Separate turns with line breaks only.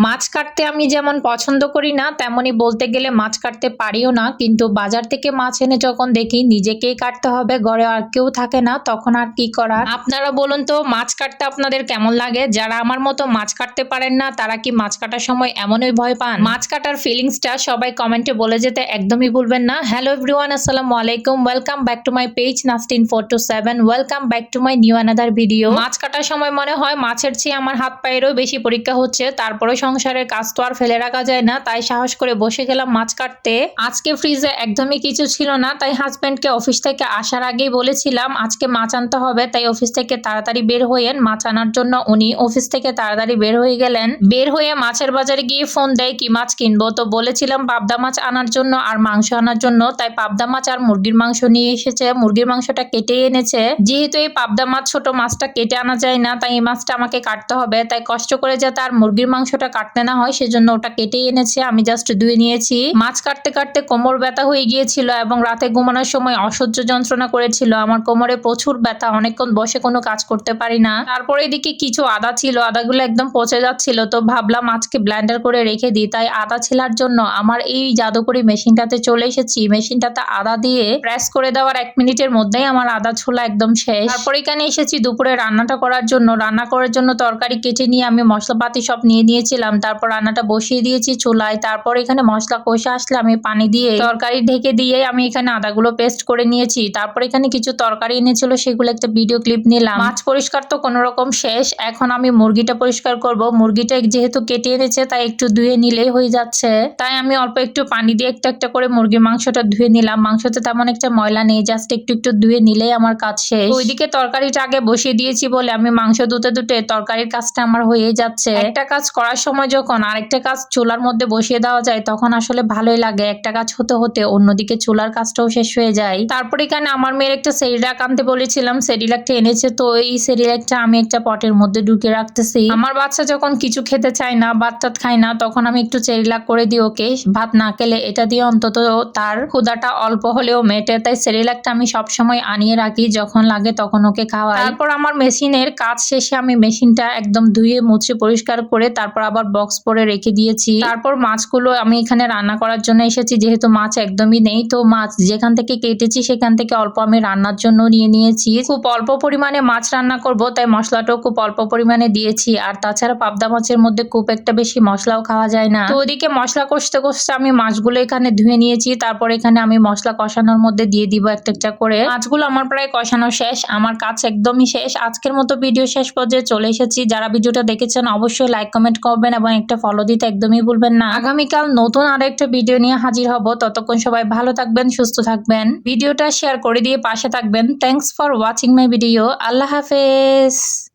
মাছ কাটতে আমি যেমন পছন্দ করি না, তেমনি বলতে গেলে মাছ কাটতে পারিও না। কিন্তু বাজার থেকে মাছ এনে যখন দেখি নিজেকেই কাটতে হবে, ঘরে আর কেউ থাকে না, তখন আর কি করার। আপনারা বলুন তো, মাছ কাটতে আপনাদের কেমন লাগে? যারা আমার মতো মাছ কাটতে পারেন না, তারা কি মাছ কাটার সময় এমনই ভয় পান? মাছ কাটার ফিলিংসটা সবাই কমেন্টে বলে যেতে একদমই ভুলবেন না। হ্যালো এভরিওয়ান, আসসালামু আলাইকুম, welcome back to my page Nasrin 427। Welcome back to my new another video. মাছ কাটার সময় মনে হয় মাছের চেয়ে আমার হাত পায়েরও বেশি পরীক্ষা হচ্ছে, তারপরে সংসারের কাজ তো আর ফেলে রাখা যায় না, তাই সাহস করে বসে গেলাম মাছ কাটতে। আজকে ফ্রিজে একদমই কিছু ছিল না, তাই হাজবেন্ডকে অফিস থেকে আসার আগেই বলেছিলাম আজকে মাছ আনতে হবে, তাই অফিস থেকে তাড়াতাড়ি বের হয়েন মাছ আনার জন্য। উনি অফিস থেকে তাড়াতাড়ি বের হয়ে গেলেন। বের হয়ে মাছের বাজারে গিয়ে ফোন দেয় কি মাছ কিনবো, তো বলেছিলাম পাবদা মাছ আনার জন্য আর মাংস আনার জন্য, তাই পাবদা মাছ আর মুরগির মাংস নিয়ে এসেছে। মুরগির মাংসটা কেটে এনেছে। যেহেতু এই পাবদা মাছ ছোট মাছটা কেটে আনা যায় না, তাই এই মাছটা আমাকে কাটতে হবে, তাই কষ্ট করে যাতে আর মুরগির মাংসটা কাটতে না হয় সেজন্য ওটা কেটেই এনেছে। আমি জাস্ট ধুয়ে নিয়েছি। মাছ কাটতে কাটতে কোমর ব্যথা হয়ে গিয়েছিল এবং রাতে ঘুমানোর সময় অসহ্য যন্ত্রণা করেছিল। আমার কোমরে প্রচুর ব্যথা, অনেকক্ষণ বসে কোনো কাজ করতে পারি না। তারপরে এদিকে কিছু আদা ছিল, আদাগুলো একদম পচে যাচ্ছিল, তো ভাবলাম আজকে ব্লেন্ডার করে রেখে দিই। তাই আদা ছিলার জন্য আমার এই জাদুকরি মেশিনটাতে চলে এসেছি। মেশিনটাতে আদা দিয়ে প্রেস করে দেওয়ার 1 মিনিটের মধ্যেই আমার আদা ছোলা একদম শেষ। তারপর এখানে এসেছি দুপুরে রান্নাটা করার জন্য। রান্না করার জন্য তরকারি কেটে নিয়ে আমি মশলাপাতি সব নিয়ে নিয়েছিলাম। তারপর রান্নাটা বসিয়ে দিয়েছি চুলায়। তারপর এখানে মশলা কষে আসলে আমি পানি দিয়ে তরকারি ঢেকে দিয়ে আমি এখানে আদাগুলো পেস্ট করে নিয়েছি। তারপর এখানে কিছু তরকারি এনেছিল, সেগুলো একটা ভিডিও ক্লিপ নিলাম। মাছ পরিষ্কার তো কোনো রকম শেষ, এখন আমি মুরগিটা পরিষ্কার করব। মুরগিটা যেহেতু কেটে এনেছে, তাই একটু ধুয়ে নিলেই হয়ে যাচ্ছে। তাই আমি অল্প একটু পানি দিয়ে একটা একটা করে মুরগির মাংসটা ধুয়ে নিলাম। মাংসতে তেমন একটা ময়লা নেই, জাস্ট একটু একটু ধুয়ে নিলেই আমার কাজ শেষ। ওইদিকে তরকারিটা আগে বসিয়ে দিয়েছি বলে আমি মাংস ধুতে ধুতে তরকারির কাজটা আমার হয়ে যাচ্ছে। একটা কাজ করার সময় যখন আরেকটা কাজ চুলার মধ্যে বসিয়ে দেওয়া যায়, তখন আসলে ভালোই লাগে। একটা কাজ হতে হতে অন্যদিকে চুলার কাজটাও শেষ হয়ে যায়। তারপর এখানে আমার মেয়ের একটা সেরিলাক আনতে বলেছিলাম, সেরিলাকটা এনেছে। তো এই সেরিলাকটা আমি একটা পটের মধ্যে ঢুকে রাখতেছি। আমার বাচ্চা যখন কিছু খেতে চায় না, ভাত টাত খায় না, তখন আমি একটু সেরিলাক করে দিই ওকে। ভাত না খেলে এটা দিয়ে অন্তত তার ক্ষুধাটা অল্প হলেও মেটে, তাই সেরিলাকটা আমি সবসময় আনিয়ে রাখি, যখন লাগে তখন ওকে খাওয়াই। তারপর আমার মেশিনের কাজ শেষে আমি মেশিনটা একদম ধুয়ে মুছে পরিষ্কার করে তারপর আবার বক্স পরে রেখে দিয়েছি। তারপর মাছগুলো আমি এখানে রান্না করার জন্য এসেছি, যেহেতু মাছ একদমই নেই, তো মাছ যেখান থেকে কেটেছি সেখান থেকে অল্প আমি রান্নার জন্য নিয়ে নিয়েছি। খুব অল্প পরিমাণে মাছ রান্না করব, তাই মশলাটাও খুব অল্প পরিমাণে দিয়েছি। আর তাছাড়া পাবদা মাছের মধ্যে খুব একটা বেশি মশলাও খাওয়া যায় না। তো ওদিকে মশলা কষতে কষতে আমি মাছগুলো এখানে ধুয়ে নিয়েছি। তারপর এখানে আমি মশলা কষানোর মধ্যে দিয়ে দিব একটা একটা করে। মাছগুলো আমার প্রায় কষানো শেষ, আমার কাজ একদমই শেষ। আজকের মতো ভিডিও শেষ পর্যায়ে চলে এসেছি। যারা ভিডিওটা দেখেছেন অবশ্যই লাইক কমেন্ট করবেন এবং একটা ফলো দিতে একদমই ভুলবেন না। আগামীকাল নতুন আরো একটা ভিডিও নিয়ে হাজির হব। ততক্ষণ সবাই ভালো থাকবেন, সুস্থ থাকবেন। ভিডিওটা শেয়ার করে দিয়ে পাশে থাকবেন। Thanks for watching my video. আল্লাহ হাফেজ।